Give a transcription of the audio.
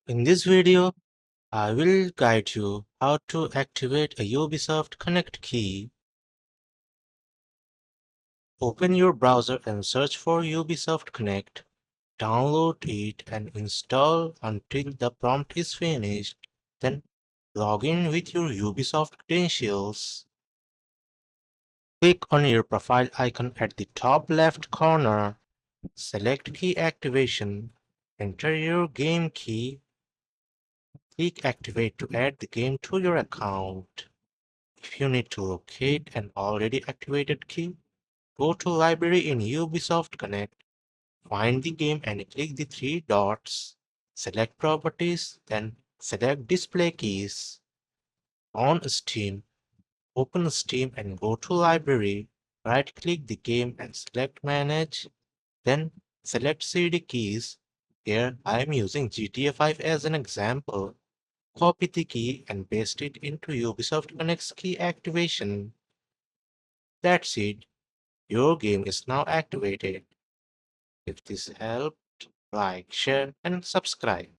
In this video, I will guide you how to activate a Ubisoft Connect key. Open your browser and search for Ubisoft Connect. Download it and install until the prompt is finished. Then log in with your Ubisoft credentials. Click on your profile icon at the top left corner. Select Key Activation. Enter your game key. Click Activate to add the game to your account. If you need to locate an already activated key, go to Library in Ubisoft Connect, find the game and click the three dots. Select Properties, then select Display Keys. On Steam, open Steam and go to Library. Right-click the game and select Manage, then select CD keys. Here I am using GTA 5 as an example. Copy the key and paste it into Ubisoft Connect's key activation. That's it. Your game is now activated. If this helped, like, share, and subscribe.